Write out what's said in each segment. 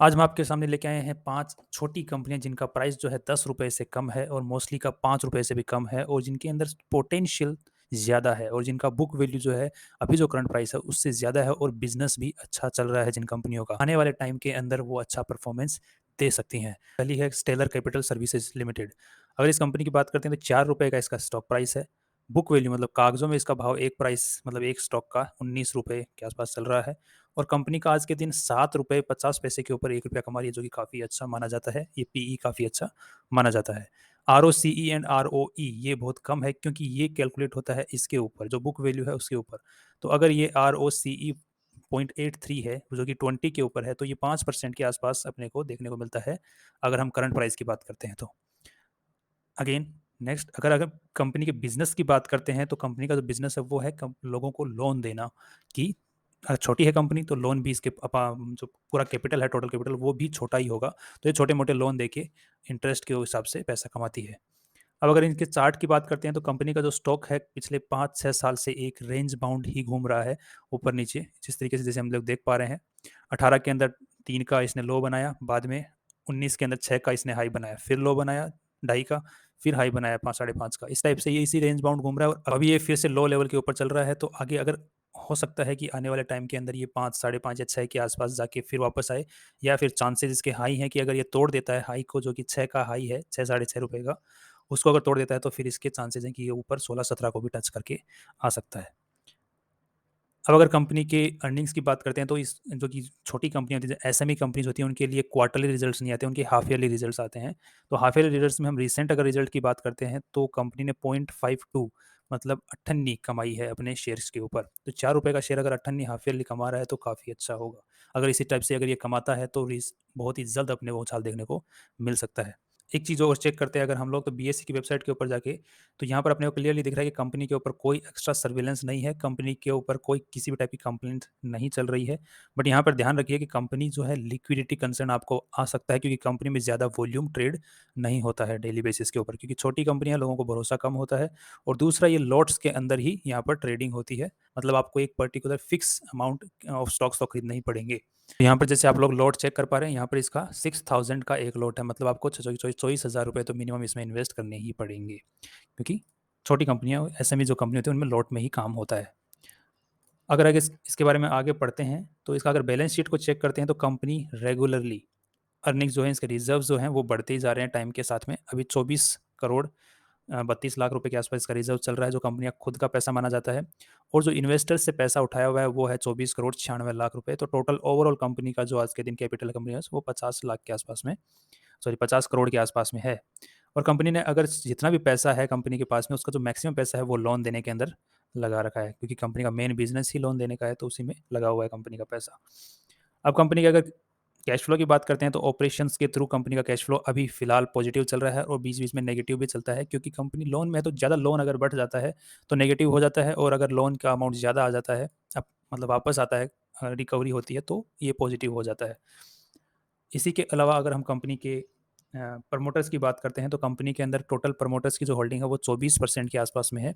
आज हम आपके सामने लेके आए हैं 5 छोटी कंपनियाँ जिनका प्राइस जो है ₹10 से कम है और मोस्टली का ₹5 से भी कम है और जिनके अंदर पोटेंशियल ज़्यादा है और जिनका बुक वैल्यू जो है अभी जो करंट प्राइस है उससे ज़्यादा है और बिज़नेस भी अच्छा चल रहा है जिन कंपनियों का। आने वाले टाइम के अंदर वो अच्छा परफॉर्मेंस दे सकती हैं। पहली है स्टेलर कैपिटल सर्विसेज़ लिमिटेड। अगर इस कंपनी की बात करते हैं तो ₹4 का इसका स्टॉक प्राइस है। बुक वैल्यू मतलब कागज़ों में इसका भाव एक प्राइस मतलब एक स्टॉक का ₹19 के आस-पास चल रहा है। और कंपनी का आज के दिन ₹7.50 के ऊपर ₹1 कमा रही है, जो कि काफ़ी अच्छा माना जाता है। ये पीई काफ़ी अच्छा माना जाता है। आरओसीई एंड आरओई ये बहुत कम है क्योंकि ये कैलकुलेट होता है इसके ऊपर, जो बुक वैल्यू है उसके ऊपर। तो अगर ये आरओसीई 0.83 है, जो कि 20 के ऊपर है, तो ये 5% के आसपास अपने को देखने को मिलता है, अगर हम करंट प्राइस की बात करते हैं तो। अगेन नेक्स्ट अगर अगर कंपनी के बिज़नेस की बात करते हैं, तो कंपनी का जो बिज़नेस है वो है कम लोगों को लोन देना कि छोटी है कंपनी तो लोन भी इसके जो पूरा कैपिटल है, टोटल कैपिटल वो भी छोटा ही होगा। तो ये छोटे-मोटे लोन देके इंटरेस्ट के हिसाब से पैसा कमाती है। अब अगर इनके चार्ट की बात करते हैं तो कंपनी का जो स्टॉक है पिछले 5-6 साल से एक रेंज बाउंड ही घूम रहा है, ऊपर-नीचे। जिस तरीके से जैसे हम लोग देख पा रहे हैं, 18 के अंदर 3 का इसने लो बनाया, बाद में 19 के अंदर 6 का इसने हाई बनाया, फिर लो बनाया 2.5 का, फिर हाई बनाया 5 साढ़े 5 का। इस टाइप से ये इसी रेंज बाउंड घूम रहा है और अभी ये फिर से लो लेवल के ऊपर चल रहा है, तो आगे अगर हो सकता है कि आने वाले टाइम के अंदर ये 5 साढ़े 5 या 6 के आस-पास जाके फिर वापस आए, या फिर चांसेस इसके हाई हैं कि अगर ये तोड़ देता है हाई को, जो कि 6 का हाई है, 6 साढ़े 6 रुपए का, उसको अगर तोड़ देता है तो फिर इसके चांसेस हैं कि ये ऊपर 16-17 को भी टच करके आ सकता है। अब अगर कंपनी के अर्निंग्स की बात करते हैं तो इस जो कि छोटी कंपनी होती है, एसएमई कंपनीज़ होती हैं, उनके लिए क्वार्टरली रिजल्ट्स नहीं आते, उनके हाफ ईयरली रिजल्ट्स आते हैं। तो हाफ ईयरली रिजल्ट्स में हम रिसेंट अगर रिजल्ट की बात करते हैं तो कंपनी ने 0.52 मतलब 98 कमाई है अपने शेयर्स के ऊपर। तो ₹4 का शेयर अगर 98 हाफ ईयरली कमा रहा है तो काफ़ी अच्छा होगा। अगर इसी टाइप से अगर ये कमाता है तो बहुत ही जल्द अपने को उछाल देखने को मिल सकता है। एक चीज़ और चेक करते हैं अगर हम लोग तो बीएसई की वेबसाइट के ऊपर जाके, तो यहाँ पर अपने को क्लियरली दिख रहा है कि कंपनी के ऊपर कोई एक्स्ट्रा सर्विलेंस नहीं है, कंपनी के ऊपर कोई किसी भी टाइप की कंप्लेंट नहीं चल रही है। बट यहाँ पर ध्यान रखिए कि कंपनी जो है लिक्विडिटी कंसर्न आपको आ सकता है क्योंकि कंपनी में ज़्यादा वॉल्यूम ट्रेड नहीं होता है डेली बेसिस के ऊपर, क्योंकि छोटी कंपनियाँ लोगों को भरोसा कम होता है। और दूसरा ये लॉट्स के अंदर ही यहाँ पर ट्रेडिंग होती है, मतलब आपको एक particular fix amount of stocks तो खरीदने ही पड़ेंगे। यहाँ पर जैसे आप लोग लॉट चेक कर पा रहे हैं, यहाँ पर इसका 6000 का एक लॉट है, मतलब आपको 24,000 तो मिनिमम इसमें इन्वेस्ट करने ही पड़ेंगे, क्योंकि छोटी कंपनियाँ एसएमई जो कंपनी होती है उनमें लॉट में ही काम होता है। अगर आगे इसके बारे में आगे पढ़ते हैं तो इसका अगर बैलेंस शीट को चेक करते हैं तो कंपनी रेगुलरली अर्निंग्स जो है, इसके रिजर्व्स जो हैं वो बढ़ते ही जा रहे हैं टाइम के साथ में। अभी 24 करोड़ 32 लाख रुपए के आसपास इसका रिजर्व चल रहा है, जो कंपनी का खुद का पैसा माना जाता है। और जो इन्वेस्टर्स से पैसा उठाया हुआ है वो है 24 करोड़ 96 लाख रुपए। तो टोटल ओवरऑल कंपनी का जो आज के दिन कैपिटल कंपनी है वो 50 लाख के आसपास में, सॉरी 50 करोड़ के आसपास में है। और कंपनी ने अगर जितना भी पैसा है कंपनी के पास में, उसका जो मैक्सिमम पैसा है वो लोन देने के अंदर लगा रखा है, क्योंकि कंपनी का मेन बिजनेस ही लोन देने का है, तो उसी में लगा हुआ है कंपनी का पैसा। अब कंपनी के अगर कैश फ्लो की बात करते हैं तो ऑपरेशंस के थ्रू कंपनी का कैश फ्लो अभी फिलहाल पॉजिटिव चल रहा है और बीच-बीच में नेगेटिव भी चलता है, क्योंकि कंपनी लोन में है, तो ज़्यादा लोन अगर बढ़ जाता है तो नेगेटिव हो जाता है, और अगर लोन का अमाउंट ज़्यादा आ जाता है, अब मतलब वापस आता है, रिकवरी होती है तो ये पॉजिटिव हो जाता है। इसी के अलावा अगर हम कंपनी के प्रमोटर्स की बात करते हैं तो कंपनी के अंदर टोटल प्रमोटर्स की जो होल्डिंग है वो 24% के आसपास में है।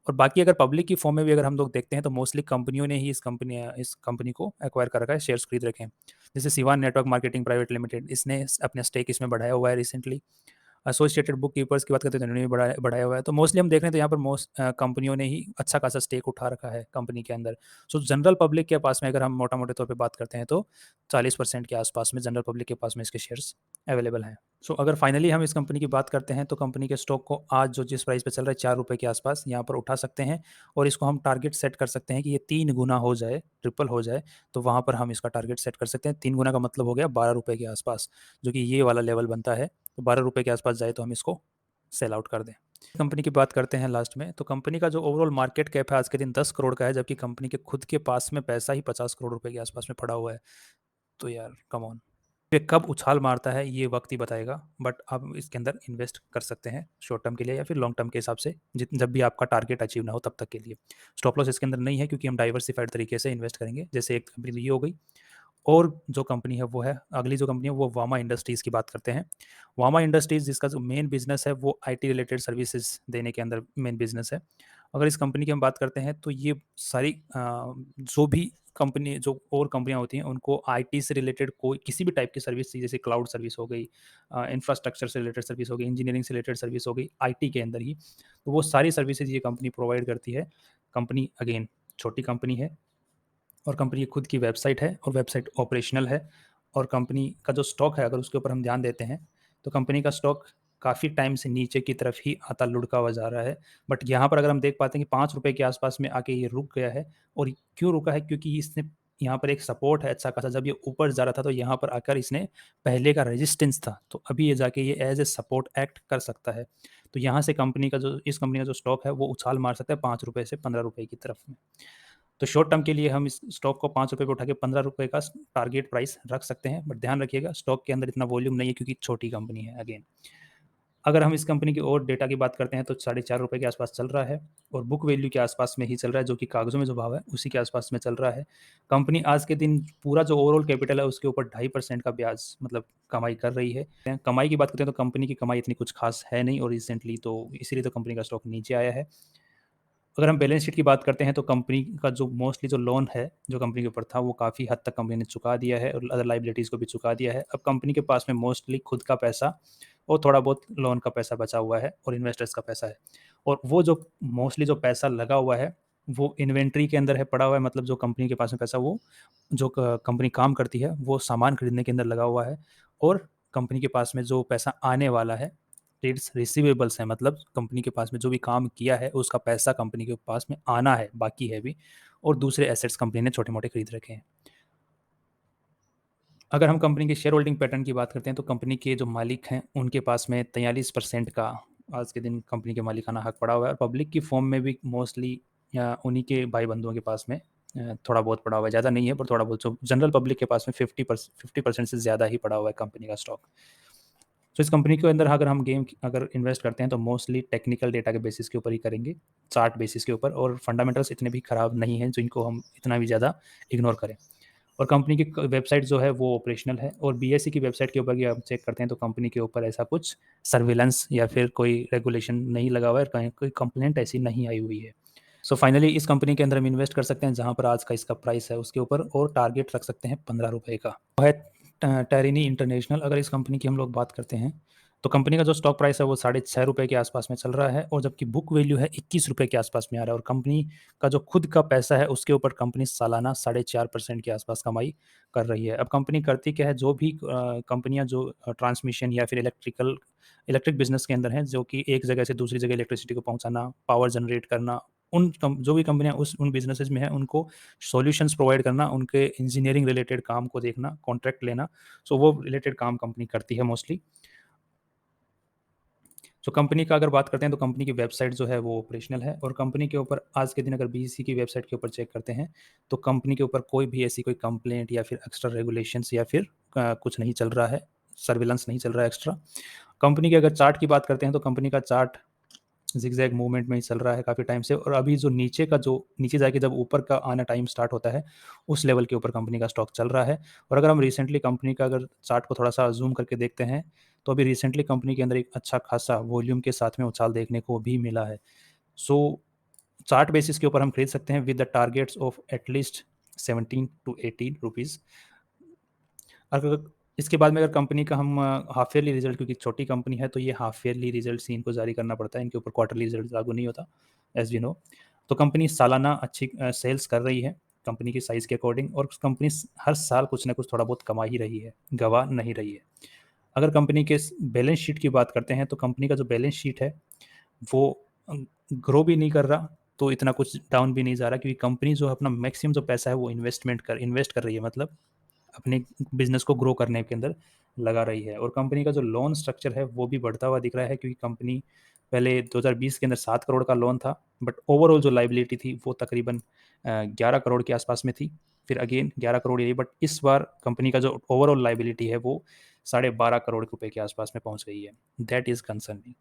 और बाकी अगर पब्लिक की फॉर्म में भी अगर हम लोग देखते हैं तो मोस्टली कंपनियों ने ही इस कंपनी को एक्वायर कर रखा है, शेयर्स खरीद रखे हैं। जैसे Siwan network marketing private limited, इसने अपना स्टेक इसमें बढ़ाया हुआ है रिसेंटली। एसोसिएटेड बुक कीपर्स की बात करते हैं तो इन्होंने भी बढ़ाया बढ़ाया हुआ है। तो मोस्टली हम देख रहे हैं तो यहाँ पर कंपनियों ने ही अच्छा खासा स्टेक उठा रखा है कंपनी के अंदर। सो जनरल पब्लिक के पास में अगर हम मोटा-मोटे तौर पे बात करते हैं तो 40% के आसपास में जनरल पब्लिक के पास में इसके शेयर्स अवेलेबल हैं। सो अगर फाइनली हम इस कंपनी की बात करते हैं तो कंपनी के स्टॉक को आज जो जिस प्राइस पे चल रहा है ₹4 के आसपास यहाँ पर उठा सकते हैं, और इसको हम टारगेट सेट कर सकते हैं कि ये 3 गुना हो जाए, ट्रिपल हो जाए, तो वहाँ पर हम इसका टारगेट सेट कर सकते हैं। 3 गुना का मतलब हो गया ₹12 के आसपास, जो कि ये वाला लेवल बनता है। तो ₹12 के आसपास जाए तो हम इसको सेल आउट कर दें। कंपनी की बात करते हैं लास्ट में, तो कंपनी का जो ओवरऑल मार्केट कैप है आज के दिन 10 करोड़ का है, जबकि कंपनी के खुद के पास में पैसा ही 50 करोड़ रुपए के आसपास में पड़ा हुआ है। तो यार कम ऑन, ये कब उछाल मारता है ये वक्त ही बताएगा, बट आप इसके अंदर इन्वेस्ट कर सकते हैं शॉर्ट टर्म के लिए या फिर लॉन्ग टर्म के हिसाब से, जब भी आपका टारगेट अचीव ना हो तब तक के लिए। स्टॉप लॉस इसके अंदर नहीं है क्योंकि हम डाइवर्सिफाइड तरीके से इन्वेस्ट करेंगे। जैसे एक कंपनी तो ये हो गई, और जो कंपनी है वो है, अगली जो कंपनी है वो वामा इंडस्ट्रीज़ की बात करते हैं। वामा इंडस्ट्रीज़ जिसका जो मेन बिज़नेस है वो आईटी रिलेटेड सर्विसेज़ देने के अंदर मेन बिज़नेस है। अगर इस कंपनी की हम बात करते हैं तो ये सारी जो भी कंपनी जो और कंपनियां होती हैं उनको आईटी से रिलेटेड कोई किसी भी टाइप की सर्विस जैसे क्लाउड सर्विस हो गई, इंफ्रास्ट्रक्चर से रिलेटेड सर्विस हो गई, इंजीनियरिंग से रिलेटेड सर्विस हो गई आईटी के अंदर ही, तो वो सारी सर्विसेज ये कंपनी प्रोवाइड करती है। कंपनी अगेन छोटी कंपनी है और कंपनी की खुद की वेबसाइट है और वेबसाइट ऑपरेशनल है। और कंपनी का जो स्टॉक है अगर उसके ऊपर हम ध्यान देते हैं तो कंपनी का स्टॉक काफ़ी टाइम से नीचे की तरफ ही आता लुढ़का हुआ जा रहा है। बट यहाँ पर अगर हम देख पाते हैं कि 5 रुपये के आसपास में आके ये रुक गया है। और क्यों रुका है, क्योंकि इसने यहाँ पर एक सपोर्ट है अच्छा खासा। जब ये ऊपर जा रहा था तो यहाँ पर आकर इसने पहले का रेजिस्टेंस था, तो अभी ये जाके ये एज ए सपोर्ट एक्ट कर सकता है। तो यहाँ से कंपनी का जो इस कंपनी का जो स्टॉक है वो उछाल मार सकता है 5 रुपये से 15 रुपये की तरफ में। तो शॉर्ट टर्म के लिए हम इस स्टॉक को 5 रुपये पे उठा के 15 रुपये का टारगेट प्राइस रख सकते हैं। बट ध्यान रखिएगा स्टॉक के अंदर इतना वॉल्यूम नहीं है क्योंकि छोटी कंपनी है अगेन। अगर हम इस कंपनी की और डेटा की बात करते हैं तो 4.5 रुपये के आसपास चल रहा है और बुक वैल्यू के आसपास में ही चल रहा है, जो कि कागजों में जो भाव है उसी के आसपास में चल रहा है। कंपनी आज के दिन पूरा जो ओवरऑल कैपिटल है उसके ऊपर 2.5% का ब्याज मतलब कमाई कर रही है। कमाई की बात करते हैं तो कंपनी की कमाई इतनी कुछ खास है नहीं और रिसेंटली तो इसीलिए तो कंपनी का स्टॉक नीचे आया है। अगर हम बैलेंस शीट की बात करते हैं तो कंपनी का जो मोस्टली जो लोन है जो कंपनी के ऊपर था वो काफ़ी हद तक कंपनी ने चुका दिया है और अदर लाइबिलिटीज़ को भी चुका दिया है। अब कंपनी के पास में मोस्टली खुद का पैसा और थोड़ा बहुत लोन का पैसा बचा हुआ है और इन्वेस्टर्स का पैसा है। और वो जो मोस्टली जो पैसा लगा हुआ है वो इन्वेंट्री के अंदर है पड़ा हुआ है, मतलब जो कंपनी के पास में पैसा वो जो कंपनी काम करती है वो सामान खरीदने के अंदर लगा हुआ है। और कंपनी के पास में जो पैसा आने वाला है ट्रेड्स रिसीवेबल्स हैं, मतलब कंपनी के पास में जो भी काम किया है उसका पैसा कंपनी के पास में आना है, बाकी है भी। और दूसरे एसेट्स कंपनी ने छोटे मोटे खरीद रखे हैं। अगर हम कंपनी के शेयर होल्डिंग पैटर्न की बात करते हैं तो कंपनी के जो मालिक हैं उनके पास में 43% का आज के दिन कंपनी के मालिकाना हक पड़ा हुआ है। और पब्लिक की फॉर्म में भी मोस्टली उन्हीं के भाई बंधुओं के पास में थोड़ा बहुत पड़ा हुआ है, ज़्यादा नहीं है पर थोड़ा बहुत। जो जनरल पब्लिक के पास में 50% से ज़्यादा ही पड़ा हुआ है कंपनी का स्टॉक। तो इस कंपनी के अंदर अगर हम गेम अगर इन्वेस्ट करते हैं तो मोस्टली टेक्निकल डेटा के बेसिस के ऊपर ही करेंगे, चार्ट बेसिस के ऊपर। और फंडामेंटल्स इतने भी खराब नहीं हैं जिनको हम इतना भी ज़्यादा इग्नोर करें। और कंपनी की वेबसाइट जो है वो ऑपरेशनल है। और बीएसई की वेबसाइट के ऊपर भी आप चेक करते हैं तो कंपनी के ऊपर ऐसा कुछ सर्विलेंस या फिर कोई रेगुलेशन नहीं लगा हुआ है, कहीं कोई कंप्लेंट ऐसी नहीं आई हुई है। सो फाइनली इस कंपनी के अंदर हम इन्वेस्ट कर सकते हैं जहाँ पर आज का इसका प्राइस है उसके ऊपर, और टारगेट रख सकते हैं 15 रुपये का। वो है टेरिनी इंटरनेशनल। अगर इस कंपनी की हम लोग बात करते हैं तो कंपनी का जो स्टॉक प्राइस है वो 6.5 रुपये के आसपास में चल रहा है और जबकि बुक वैल्यू है 21 रुपये के आसपास में आ रहा है। और कंपनी का जो खुद का पैसा है उसके ऊपर कंपनी सालाना 4.5% के आसपास कमाई कर रही है। अब कंपनी करती क्या है, जो भी कंपनियां जो ट्रांसमिशन या फिर इलेक्ट्रिक बिजनेस के अंदर हैं, जो कि एक जगह से दूसरी जगह इलेक्ट्रिसिटी को पहुंचाना, पावर जनरेट करना, जो भी कंपनियां उन बिजनेसेस में हैं उनको सॉल्यूशंस प्रोवाइड करना, उनके इंजीनियरिंग रिलेटेड काम को देखना, कॉन्ट्रैक्ट लेना। सो वो रिलेटेड काम कंपनी करती है मोस्टली। तो कंपनी का अगर बात करते हैं तो कंपनी की वेबसाइट जो है वो ऑपरेशनल है। और कंपनी के ऊपर आज के दिन अगर बीईसी की वेबसाइट के ऊपर चेक करते हैं तो कंपनी के ऊपर कोई भी ऐसी कोई कंप्लेंट या फिर एक्स्ट्रा रेगुलेशंस या फिर कुछ नहीं चल रहा है, सर्विलेंस नहीं चल रहा है एक्स्ट्रा। कंपनी के अगर चार्ट की बात करते हैं तो कंपनी का चार्ट जिगजैग मूवमेंट में ही चल रहा है काफ़ी टाइम से। और अभी जो नीचे जाके जब ऊपर का आना टाइम स्टार्ट होता है उस लेवल के ऊपर कंपनी का स्टॉक चल रहा है। और अगर हम रिसेंटली कंपनी का अगर चार्ट को थोड़ा सा जूम करके देखते हैं तो अभी रिसेंटली कंपनी के अंदर एक अच्छा खासा वॉल्यूम के साथ में उछाल देखने को भी मिला है। सो चार्ट बेसिस के ऊपर हम खरीद सकते हैं with the targets of at least 17 to 18 rupees. अगर इसके बाद में अगर कंपनी का हम हाफ ईयरली रिजल्ट, क्योंकि छोटी कंपनी है तो ये हाफ ईयरली रिजल्ट ही इनको जारी करना पड़ता है, इनके ऊपर क्वार्टरली रिजल्ट लागू नहीं होता एज वी नो। तो कंपनी सालाना अच्छी सेल्स कर रही है कंपनी की साइज़ के अकॉर्डिंग, और कंपनी हर साल कुछ ना कुछ थोड़ा बहुत कमा ही रही है, गवा नहीं रही है। अगर कंपनी के बैलेंस शीट की बात करते हैं तो कंपनी का जो बैलेंस शीट है वो ग्रो भी नहीं कर रहा तो इतना कुछ डाउन भी नहीं जा रहा, क्योंकि कंपनी जो अपना मैक्सिमम जो पैसा है वो इन्वेस्ट कर रही है, मतलब अपने बिजनेस को ग्रो करने के अंदर लगा रही है। और कंपनी का जो लोन स्ट्रक्चर है वो भी बढ़ता हुआ दिख रहा है, क्योंकि कंपनी पहले 2020 के अंदर 7 करोड़ का लोन था, बट ओवरऑल जो लाइबिलिटी थी वो तकरीबन 11 करोड़ के आसपास में थी। फिर अगेन 11 करोड़ ही, बट इस बार कंपनी का जो ओवरऑल लाइबिलिटी है वो 12.5 करोड़ रुपए के आसपास में पहुंच गई है। That is concerning.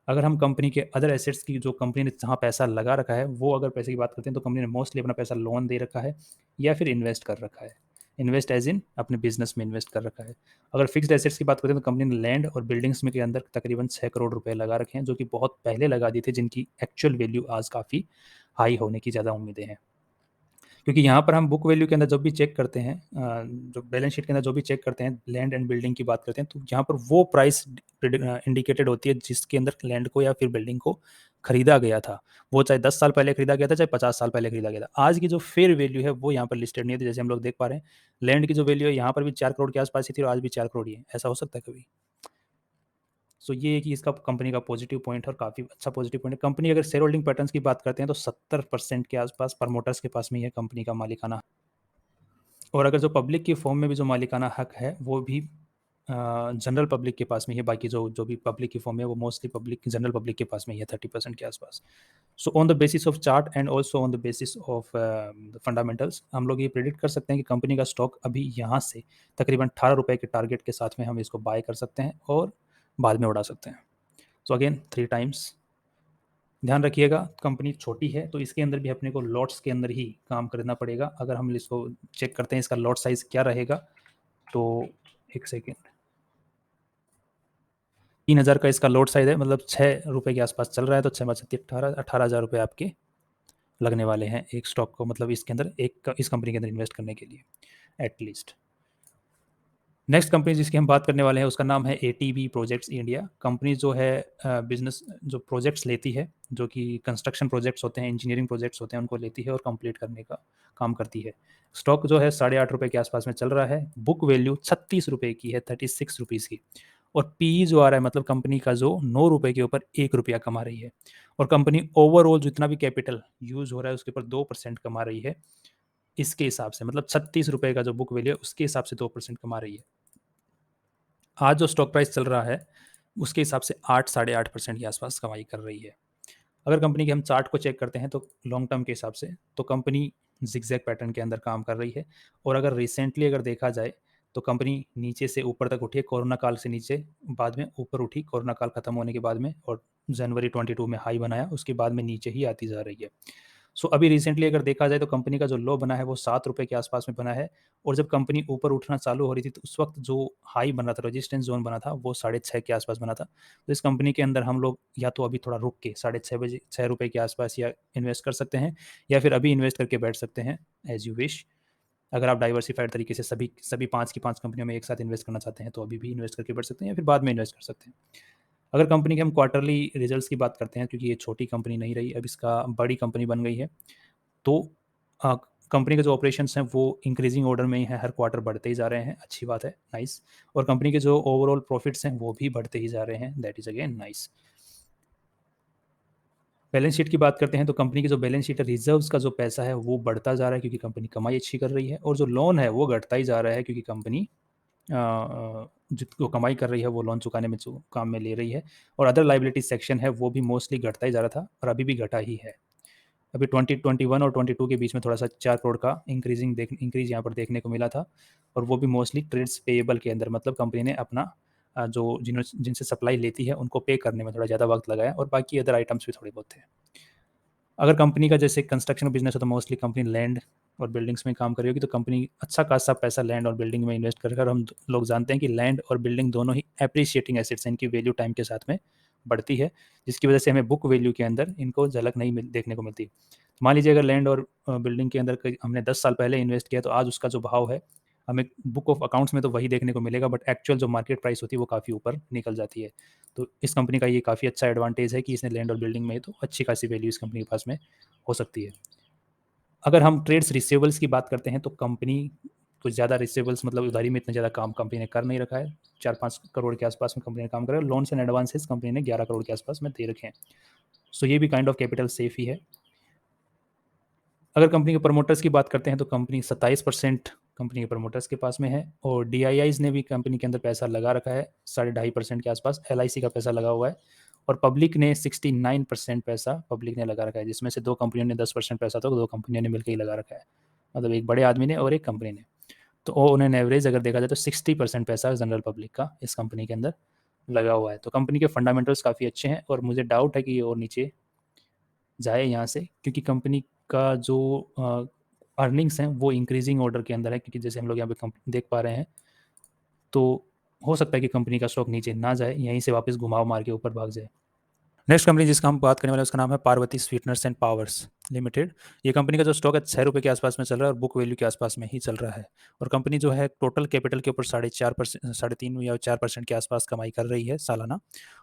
अगर हम कंपनी के अदर एसेट्स की, जो कंपनी ने जहाँ पैसा लगा रखा है, वो अगर पैसे की बात करते हैं तो कंपनी ने मोस्टली अपना पैसा लोन दे रखा है या फिर इन्वेस्ट कर रखा है। इन्वेस्ट एज इन अपने बिजनेस में इन्वेस्ट कर रखा है। अगर फिक्स्ड एसेट्स की बात करें तो कंपनी ने लैंड और बिल्डिंग्स में के अंदर तकरीबन 6 करोड़ रुपए लगा रखे हैं, जो कि बहुत पहले लगा दिए थे, जिनकी एक्चुअल वैल्यू आज काफ़ी हाई होने की ज़्यादा उम्मीदें हैं। क्योंकि यहाँ पर हम बुक वैल्यू के अंदर जब भी चेक करते हैं, जो बैलेंस शीट के अंदर जो भी चेक करते हैं, लैंड एंड बिल्डिंग की बात करते हैं, तो यहाँ पर वो प्राइस इंडिकेटेड होती है जिसके अंदर लैंड को या फिर बिल्डिंग को खरीदा गया था। वो चाहे 10 साल पहले खरीदा गया था, चाहे 50 साल पहले खरीदा गया था। आज की जो फेयर वैल्यू है वो यहाँ पर लिस्टेड नहीं होती। जैसे हम लोग देख पा रहे हैं, लैंड की जो वैल्यू है यहाँ पर भी 4 करोड़ के आसपास ही थी और आज भी 4 करोड़ ही है। ऐसा हो सकता है कभी? सो ये है कि इसका कंपनी का पॉजिटिव पॉइंट है और काफ़ी अच्छा पॉजिटिव पॉइंट है। कंपनी अगर शेयर होल्डिंग पैटर्न्स की बात करते हैं तो 70% के आसपास प्रमोटर्स के पास में ही है कंपनी का मालिकाना। और अगर जो पब्लिक की फॉर्म में भी जो मालिकाना हक है वो भी जनरल पब्लिक के पास में ही है। बाकी जो जो भी पब्लिक की फॉर्म है वो मोस्टली पब्लिक, जनरल पब्लिक के पास में ही है, 30% के आसपास। So on the basis of chart and also on the basis of fundamentals हम लोग ये प्रेडिक्ट कर सकते हैं कि कंपनी का स्टॉक अभी यहाँ से तकरीबन 18 रुपये के टारगेट के साथ में हम इसको बाय कर सकते हैं और बाद में उड़ा सकते हैं। सो अगेन 3 टाइम्स ध्यान रखिएगा, कंपनी छोटी है तो इसके अंदर भी अपने को लॉट्स के अंदर ही काम करना पड़ेगा। अगर हम इसको चेक करते हैं इसका लॉट साइज क्या रहेगा, तो एक सेकेंड, 3,000 का इसका लॉट साइज है, मतलब 6 रुपये के आसपास चल रहा है। तो 6 18,000 रुपये आपके लगने वाले हैं एक स्टॉक को, मतलब इसके अंदर एक इस कंपनी के अंदर इन्वेस्ट करने के लिए एटलीस्ट। नेक्स्ट कंपनी जिसकी हम बात करने वाले हैं उसका नाम है एटीबी प्रोजेक्ट्स इंडिया। कंपनी जो है बिजनेस जो प्रोजेक्ट्स लेती है, जो कि कंस्ट्रक्शन प्रोजेक्ट्स होते हैं, इंजीनियरिंग प्रोजेक्ट्स होते हैं, उनको लेती है और कंप्लीट करने का काम करती है। स्टॉक जो है 8.5 रुपये के आसपास में चल रहा है। बुक वैल्यू 36 रुपये की है, 36 रुपीज़ की। और पी जो आ रहा है, मतलब कंपनी का जो 9 रुपये के ऊपर 1 रुपया कमा रही है। और कंपनी ओवरऑल जितना भी कैपिटल यूज हो रहा है उसके ऊपर 2% कमा रही है। इसके हिसाब से मतलब 36 रुपये का जो बुक वैल्यू है उसके हिसाब से 2% कमा रही है। आज जो स्टॉक प्राइस चल रहा है उसके हिसाब से 8 साढ़े 8% के आसपास कमाई कर रही है। अगर कंपनी के हम चार्ट को चेक करते हैं तो लॉन्ग टर्म के हिसाब से तो कंपनी जिगजैग पैटर्न के अंदर काम कर रही है। और अगर रिसेंटली अगर देखा जाए तो कंपनी नीचे से ऊपर तक उठी है, कोरोना काल से नीचे, बाद में ऊपर उठी कोरोना काल खत्म होने के बाद में, और जनवरी 22 में हाई बनाया, उसके बाद में नीचे ही आती जा रही है। सो अभी रिसेंटली अगर देखा जाए तो कंपनी का जो लो बना है वो 7 रुपये के आसपास में बना है। और जब कंपनी ऊपर उठना चालू हो रही थी तो उस वक्त जो हाई बना था, रेजिस्टेंस जोन बना था, वो 6.5 के आसपास बना था। तो इस कंपनी के अंदर हम लोग या तो अभी थोड़ा रुक के 6.5 बजे 6 रुपये के आसपास या इन्वेस्ट कर सकते हैं, या फिर अभी इन्वेस्ट करके बैठ सकते हैं, एज यू विश। अगर आप डाइवर्सिफाइड तरीके से सभी सभी 5 की 5 कंपनियों में एक साथ इन्वेस्ट करना चाहते हैं तो अभी भी इन्वेस्ट करके बैठ सकते हैं, या फिर बाद में इन्वेस्ट कर सकते हैं। अगर कंपनी के हम क्वार्टरली रिजल्ट्स की बात करते हैं, क्योंकि ये छोटी कंपनी नहीं रही, अब इसका बड़ी कंपनी बन गई है, तो कंपनी के जो ऑपरेशंस हैं वो इंक्रीजिंग ऑर्डर में ही है, हर क्वार्टर बढ़ते ही जा रहे हैं, अच्छी बात है, नाइस। और कंपनी के जो ओवरऑल प्रॉफिट्स हैं वो भी बढ़ते ही जा रहे हैं, that is again nice. Balance sheet की बात करते हैं तो कंपनी की जो बैलेंस शीट है, रिजर्व्स का जो पैसा है वो बढ़ता जा रहा है क्योंकि कंपनी कमाई अच्छी कर रही है, और जो लोन है वो घटता ही जा रहा है क्योंकि कंपनी जितको कमाई कर रही है वो लोन चुकाने में जो काम में ले रही है। और अदर लाइबिलिटी सेक्शन है वो भी मोस्टली घटता ही जा रहा था और अभी भी घटा ही है। अभी 2021 और 22 के बीच में थोड़ा सा 4 करोड़ का इंक्रीज यहाँ पर देखने को मिला था, और वो भी मोस्टली ट्रेड्स पेएबल के अंदर, मतलब कंपनी ने अपना जो जिनसे सप्लाई लेती है उनको पे करने में थोड़ा ज़्यादा वक्त लगाया, और बाकी अदर आइटम्स भी थोड़े बहुत थे। अगर कंपनी का जैसे कंस्ट्रक्शन बिजनेस है तो मोस्टली कंपनी लैंड और बिल्डिंग्स में काम कर रही होगी, तो कंपनी अच्छा खासा पैसा लैंड और बिल्डिंग में इन्वेस्ट कर, हम लोग जानते हैं कि लैंड और बिल्डिंग दोनों ही एप्रिशिएटिंग एसेट्स हैं, इनकी वैल्यू टाइम के साथ में बढ़ती है, जिसकी वजह से हमें बुक वैल्यू के अंदर इनको झलक नहीं देखने को मिलती। मान लीजिए अगर लैंड और बिल्डिंग के अंदर हमने 10 साल पहले इन्वेस्ट किया तो आज उसका जो भाव है हमें बुक ऑफ अकाउंट्स में तो वही देखने को मिलेगा, बट एक्चुअल जो मार्केट प्राइस होती है वो काफ़ी ऊपर निकल जाती है। तो इस कंपनी का ये काफ़ी अच्छा एडवांटेज है कि इसने लैंड और बिल्डिंग में तो अच्छी खासी वैल्यू इस कंपनी के पास में हो सकती है। अगर हम ट्रेड्स रिसीवेबल्स की बात करते हैं तो कंपनी कुछ ज़्यादा रिसीवेबल्स, मतलब उधारी में इतना ज़्यादा काम कंपनी ने कर नहीं रखा है। 4-5 करोड़ के आसपास में कंपनी ने काम करा है। लोन्स एंड एडवांसेस कंपनी ने 11 करोड़ के आसपास में दे रखे हैं। सो ये भी काइंड ऑफ कैपिटल सेफ ही है। अगर कंपनी के प्रमोटर्स की बात करते हैं तो कंपनी 27% कंपनी के प्रमोटर्स के पास में है, और DIIs ने भी कंपनी के अंदर पैसा लगा रखा है 2.5% के आसपास। LIC का पैसा लगा हुआ है, और पब्लिक ने 69% पैसा पब्लिक ने लगा रखा है, जिसमें से 2 कंपनियों ने 10% पैसा, तो 2 कंपनियों ने मिलकर ही लगा रखा है, मतलब एक बड़े आदमी ने और एक कंपनी ने। तो उन्होंने एवरेज अगर देखा जाए तो 60% पैसा जनरल पब्लिक का इस कंपनी के अंदर लगा हुआ है। तो कंपनी के फंडामेंटल्स काफ़ी अच्छे हैं, और मुझे डाउट है कि ये और नीचे जाए यहाँ से, क्योंकि कंपनी का जो अर्निंग्स हैं वो इंक्रीजिंग ऑर्डर के अंदर है, क्योंकि जैसे हम लोग यहाँ पे देख पा रहे हैं, तो हो सकता है कि कंपनी का स्टॉक नीचे ना जाए, यहीं से वापस घुमाव मार के ऊपर भाग जाए। नेक्स्ट कंपनी जिसका हम बात करने वाले हैं उसका नाम है Parvati sweeteners and powers limited. ये कंपनी का जो स्टॉक है 6 रुपये के आसपास में चल रहा है और बुक वैल्यू के आसपास में ही चल रहा है। और कंपनी जो है टोटल कैपिटल के ऊपर 4.5%, 3.5 या 4% के आसपास कमाई कर रही है सालाना।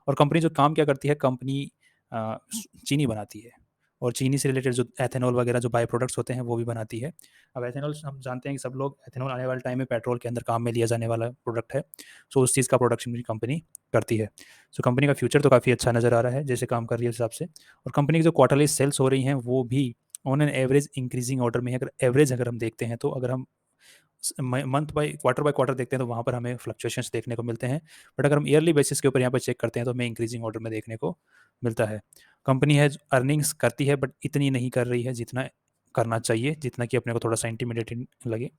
और कंपनी जो काम क्या करती है, कंपनी चीनी बनाती है, और चीनी से रिलेटेड जो एथेनॉल वगैरह जो बाय प्रोडक्ट्स होते हैं वो भी बनाती है। अब एथेनॉल हम जानते हैं कि सब लोग, एथेनॉल आने वाले टाइम में पेट्रोल के अंदर काम में लिया जाने वाला प्रोडक्ट है, सो उस चीज़ का प्रोडक्शन भी कंपनी करती है। सो कंपनी का फ्यूचर तो काफ़ी अच्छा नज़र आ रहा है जैसे काम कर रही है उस हिसाब से। और कंपनी की जो क्वार्टरली सेल्स हो रही हैं वो भी on an average increasing order में है। अगर एवरेज अगर हम देखते हैं, तो अगर हम मंथ बाय क्वार्टर देखते हैं तो वहाँ पर हमें फ्लक्चुएशंस देखने को मिलते हैं। बट अगर हम ईयरली बेसिस के ऊपर यहाँ पर चेक करते हैं तो हमें इंक्रीजिंग ऑर्डर में देखने को मिलता है। कंपनी है अर्निंग्स करती है बट इतनी नहीं कर रही है जितना करना चाहिए, जितना कि अपने को थोड़ा सा इंटिमिडेटिंग लगे।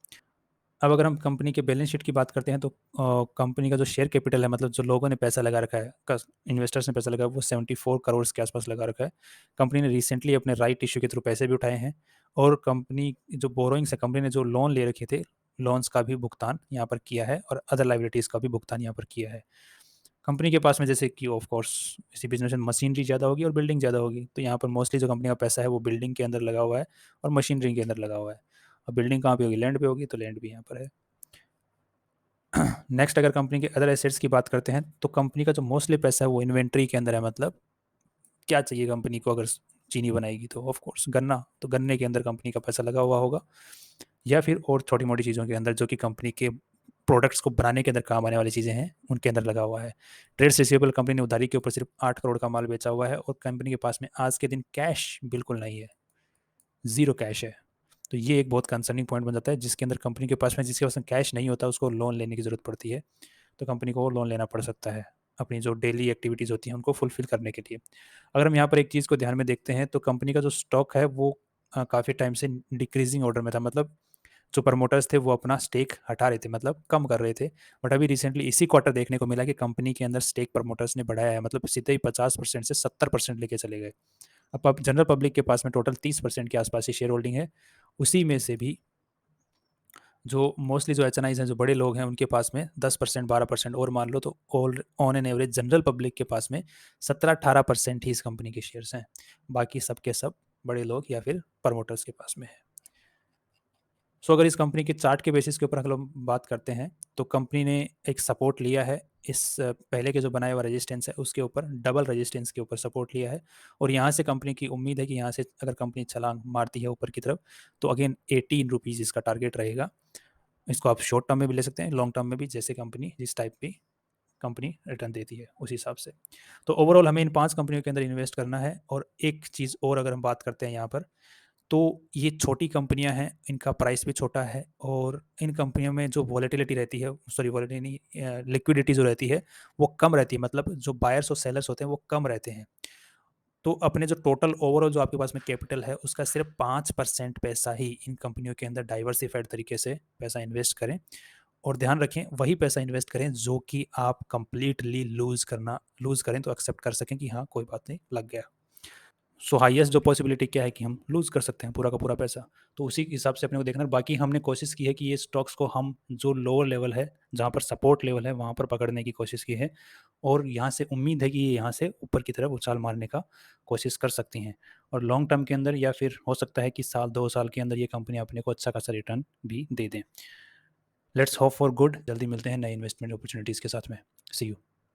अब अगर हम कंपनी के बैलेंस शीट की बात करते हैं, तो कंपनी का जो शेयर कैपिटल है, मतलब जो लोगों ने पैसा लगा रखा है, इन्वेस्टर्स ने पैसा लगा, वो 74 करोड़ के आसपास लगा रखा है। कंपनी ने रिसेंटली अपने राइट इशू के थ्रू पैसे भी उठाए हैं, और कंपनी जो बोरोइंग्स है, कंपनी ने जो लोन ले रखे थे, लोन्स का भी भुगतान यहाँ पर किया है, और अदर लाइबिलिटीज़ का भी भुगतान यहाँ पर किया है। कंपनी के पास में जैसे कि ऑफ कोर्स इसी बिजनेस में मशीनरी ज़्यादा होगी और बिल्डिंग ज़्यादा होगी, तो यहाँ पर मोस्टली जो कंपनी का पैसा है वो बिल्डिंग के अंदर लगा हुआ है और मशीनरी के अंदर लगा हुआ है। अब बिल्डिंग कहाँ पे होगी, लैंड पे होगी, तो लैंड भी यहाँ पर है। नेक्स्ट अगर कंपनी के अदर एसेट्स की बात करते हैं, तो कंपनी का जो मोस्टली पैसा है वो इन्वेंट्री के अंदर है। मतलब क्या चाहिए कंपनी को, अगर चीनी बनाएगी तो ऑफ कोर्स गन्ना, तो गन्ने के अंदर कंपनी का पैसा लगा हुआ होगा, या फिर और छोटी मोटी चीज़ों के अंदर जो कि कंपनी के प्रोडक्ट्स को बनाने के अंदर काम आने वाली चीज़ें हैं उनके अंदर लगा हुआ है। ट्रेड्स रिसीवेबल कंपनी ने उधारी के ऊपर सिर्फ 8 करोड़ का माल बेचा हुआ है, और कंपनी के पास में आज के दिन कैश बिल्कुल नहीं है, ज़ीरो कैश है। तो ये एक बहुत कंसर्निंग पॉइंट बन जाता है, जिसके अंदर कंपनी के पास में, जिसके पास में कैश नहीं होता, उसको लोन लेने की ज़रूरत पड़ती है। तो कंपनी को लोन लेना पड़ सकता है अपनी जो डेली एक्टिविटीज़ होती हैं उनको फुलफिल करने के लिए। अगर हम यहाँ पर एक चीज़ को ध्यान में देखते हैं, तो कंपनी का जो स्टॉक है वो काफ़ी टाइम से डिक्रीजिंग ऑर्डर में था। मतलब जो प्रमोटर्स थे वो अपना स्टेक हटा रहे थे, मतलब कम कर रहे थे। बट अभी रिसेंटली इसी क्वार्टर देखने को मिला कि कंपनी के अंदर स्टेक प्रमोटर्स ने बढ़ाया है, मतलब सीधे ही 50% से 70% लेके चले गए। अब जनरल पब्लिक के पास में टोटल 30% के आसपास ही शेयर होल्डिंग है। उसी में से भी जो मोस्टली जो एच हैं, जो बड़े लोग हैं, उनके पास में 10%, 12% और मान लो, तो all on an average general public के पास में 17-18% ही इस कंपनी के शेयर्स हैं। बाकी सब के सब बड़े लोग या फिर प्रमोटर्स के पास में है। सो अगर इस कंपनी के चार्ट के बेसिस के ऊपर अगर हम बात करते हैं, तो कंपनी ने एक सपोर्ट लिया है, इस पहले के जो बनाया हुआ रेजिस्टेंस है उसके ऊपर, डबल रेजिस्टेंस के ऊपर सपोर्ट लिया है। और यहाँ से कंपनी की उम्मीद है कि यहाँ से अगर कंपनी छलांग मारती है ऊपर की तरफ, तो अगेन 18 रुपीज़ इसका टारगेट रहेगा। इसको आप शॉर्ट टर्म में भी ले सकते हैं, लॉन्ग टर्म में भी, जैसे कंपनी जिस टाइप की कंपनी रिटर्न देती है उस हिसाब से। तो ओवरऑल हमें इन 5 कंपनियों के अंदर इन्वेस्ट करना है। और एक चीज़ और अगर हम बात करते हैं यहाँ पर, तो ये छोटी कंपनियां हैं, इनका प्राइस भी छोटा है, और इन कंपनियों में जो वॉलेटिलिटी रहती है, सॉरी वॉलेटिलिटी नहीं, लिक्विडिटी जो रहती है वो कम रहती है, मतलब जो बायर्स और सेलर्स होते हैं वो कम रहते हैं। तो अपने जो टोटल ओवरऑल जो आपके पास में कैपिटल है उसका सिर्फ 5% पैसा ही इन कंपनियों के अंदर डाइवर्सिफाइड तरीके से पैसा इन्वेस्ट करें। और ध्यान रखें, वही पैसा इन्वेस्ट करें जो कि आप कंप्लीटली लूज करें तो एक्सेप्ट कर सकें कि हाँ कोई बात नहीं, लग गया। सो हाईएस्ट जो पॉसिबिलिटी क्या है कि हम लूज़ कर सकते हैं पूरा का पूरा पैसा। तो उसी हिसाब से अपने को देखना है। बाकी हमने कोशिश की है कि ये स्टॉक्स को हम जो लोअर लेवल है, जहाँ पर सपोर्ट लेवल है, वहाँ पर पकड़ने की कोशिश की है, और यहाँ से उम्मीद है कि ये यहाँ से ऊपर की तरफ उछाल मारने का कोशिश कर सकती हैं। और लॉन्ग टर्म के अंदर या फिर हो सकता है कि साल 2 साल के अंदर ये कंपनी अपने को अच्छा खासा रिटर्न भी दे दें। Let's hope for good. जल्दी मिलते हैं नए इन्वेस्टमेंट अपॉर्चुनिटीज़ के साथ में। सी यू।